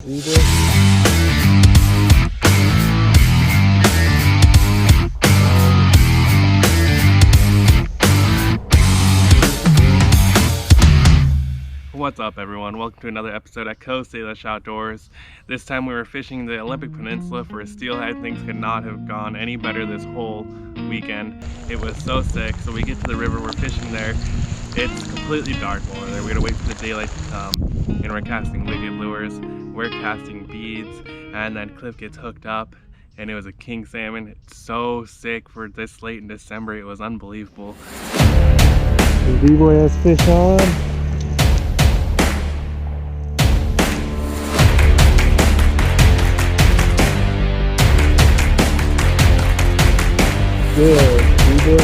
What's up, everyone? Welcome to another episode at Coho Outdoors. This time we were fishing the Olympic Peninsula for a steelhead. Things could not have gone any better this whole weekend. It was so sick. So we get to the river, we're fishing there. It's completely dark over there. We gotta wait for the daylight to come, and we're casting wicked lures. We're casting beads, and then Cliff gets hooked up, and it was a king salmon. It's so sick for this late in December. It was unbelievable. The B-boy has fish on. Good, B-boy.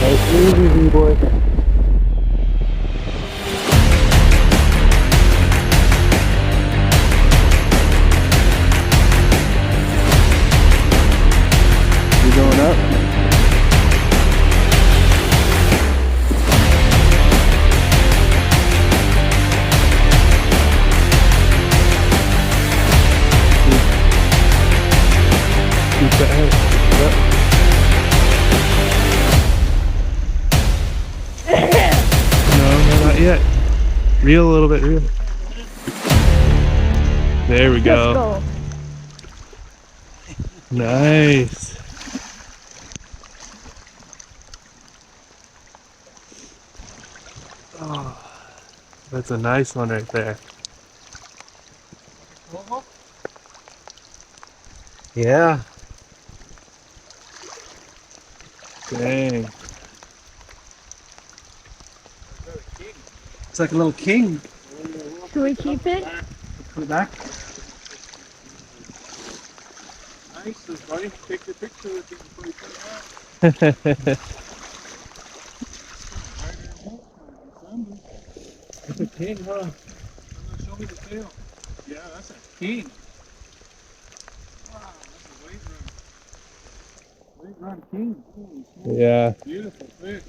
Nice easy, B-boy. You going up? No, not yet. Reel a little bit, reel. There we go. Nice. Oh, that's a nice one right there. Yeah. Dang. It's like a little king. Can we keep it? Put it back. Nice, buddy. Take the picture with it before you put it out. It's a king, huh? Show me the tail. Yeah, that's a king. Wow, that's a weight run. Weight run king. Holy smokes. Yeah. Beautiful fish.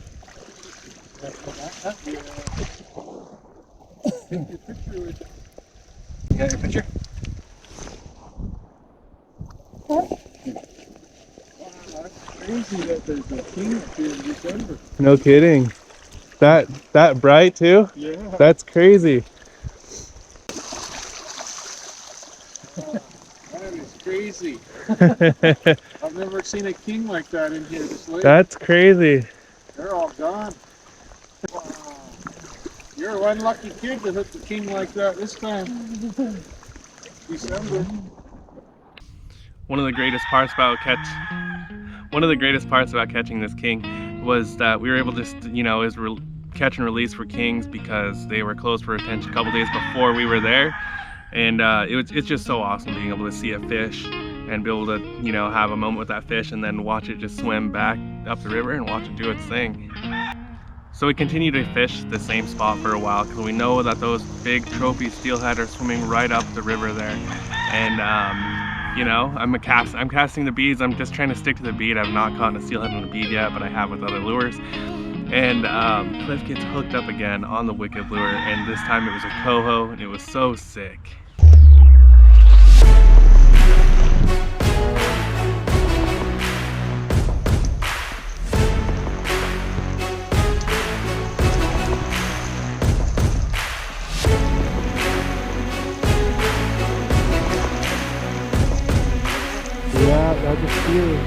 Take your picture with it. You got your picture? Wow, that's crazy that there's a king up here in December. No kidding. That bright too? Yeah. That's crazy. That is crazy. I've never seen a king like that in here this late. That's crazy. They're all gone. Wow. You're one lucky kid to hook the king like that this time. December. One of the greatest parts about catching this king was that we were able to, catch and release for kings because they were closed for attention a couple days before we were there, and it's just so awesome being able to see a fish and be able to have a moment with that fish and then watch it just swim back up the river and watch it do its thing. So we continue to fish the same spot for a while because we know that those big trophy steelhead are swimming right up the river there, and I'm casting the beads. I'm just trying to stick to the bead. I've not caught a steelhead on a bead yet, but I have with other lures. And Cliff gets hooked up again on the wicked lure, and this time it was a coho, and it was so sick. Yeah, that's a steer.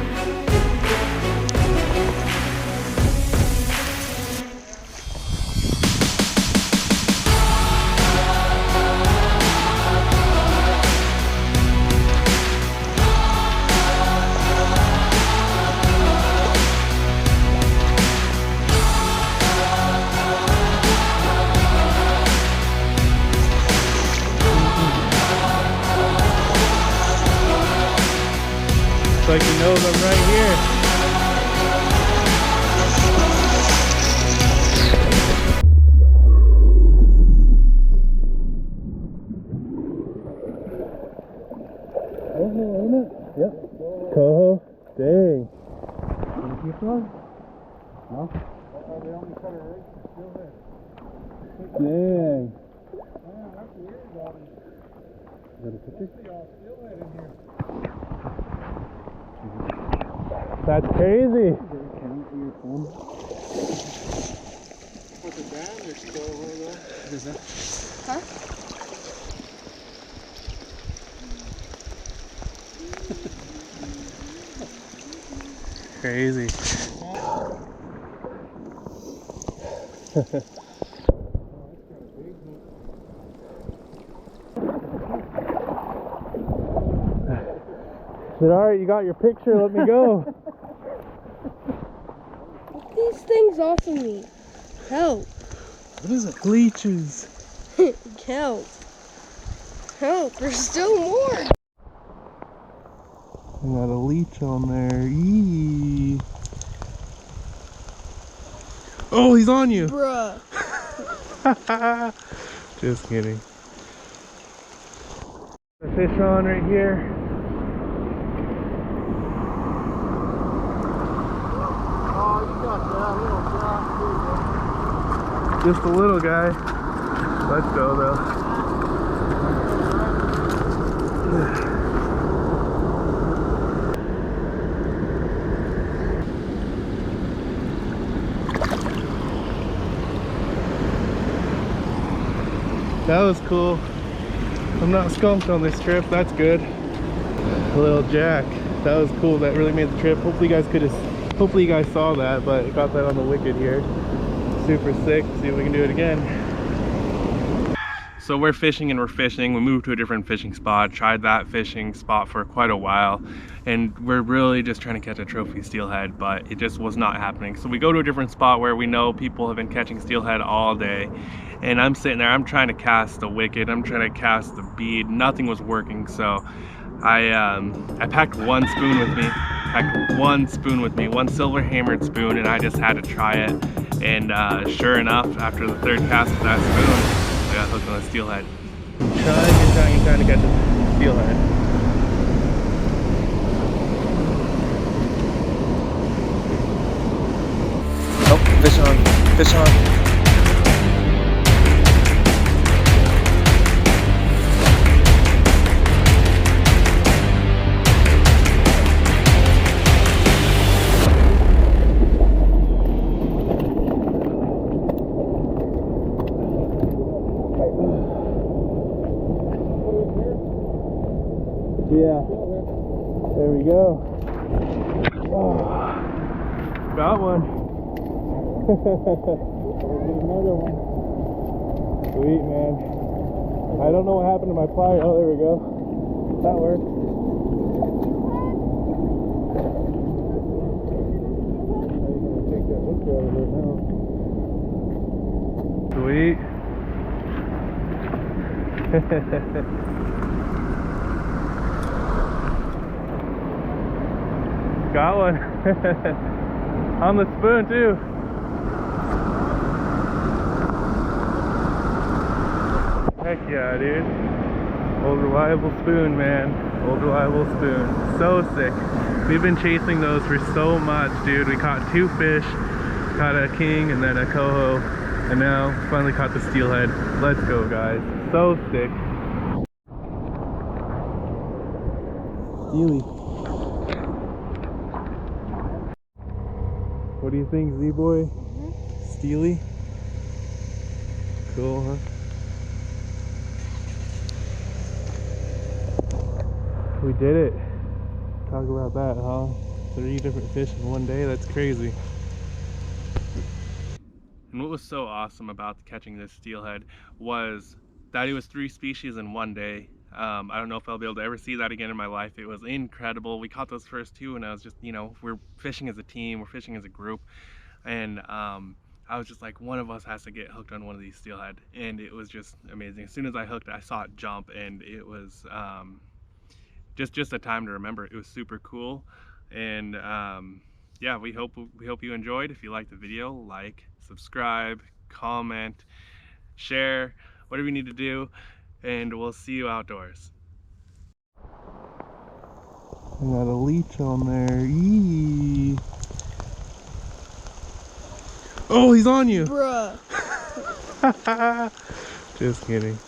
Like you know them right here. Coho, ain't it? Yep. Coho. Dang. Can you keep one? No? They only cut a race for Steelhead. Dang. Man, that's weird, Bobby. Got a picture? See all steelhead in here. That's crazy. Put it down, there's still over there. What is that? Huh? Crazy. Is it alright? You got your picture? Let me go. Get these things off of me. Help. What is it? Leeches. Help. Help. There's still more. I got a leech on there. Eee. Oh, he's on you. Bruh. Just kidding. The fish on right here. Oh, you got that little drop too, Just a little guy. Let's go though. That was cool. I'm not skunked on this trip. That's good. A little jack. That was cool. That really made the trip. Hopefully you guys saw that, but I got that on the wicked here. Super sick. See if we can do it again. So we're fishing and we're fishing. We moved to a different fishing spot, tried that fishing spot for quite a while, and we're really just trying to catch a trophy steelhead, but it just was not happening. So we go to a different spot where we know people have been catching steelhead all day, and I'm sitting there, I'm trying to cast the wicked, I'm trying to cast the bead, nothing was working. So I packed one spoon with me, one silver hammered spoon, and I just had to try it. And sure enough, after the third cast of that spoon, I got hooked on a steelhead. Trying to catch a steelhead. Oh, fish on. Fish on. Yeah, there we go. Oh, got one. Another one. Sweet, man. I don't know what happened to my plier. Oh, there we go. That worked. Take that hook out of there now. Sweet. Got one. On the spoon too. Heck yeah, dude. Old reliable spoon, man. Old reliable spoon. So sick. We've been chasing those for so much, dude. We caught 2 fish. Caught a king and then a coho. And now finally caught the steelhead. Let's go, guys. So sick. Steely. What do you think, Z-Boy? Steely? Cool, huh? We did it. Talk about that, huh? 3 different fish in one day, that's crazy. And what was so awesome about catching this steelhead was that it was 3 species in one day. I don't know if I'll be able to ever see that again in my life. It was incredible. We caught those first 2 and I was just, you know, we're fishing as a team, we're fishing as a group. And I was just like, one of us has to get hooked on one of these steelhead. And it was just amazing. As soon as I hooked, I saw it jump, and it was just a time to remember. It was super cool. And yeah, we hope you enjoyed. If you liked the video, like, subscribe, comment, share, whatever you need to do, and we'll see you outdoors. I got a leech on there. Eee. Oh, he's on you. Bruh. Just kidding.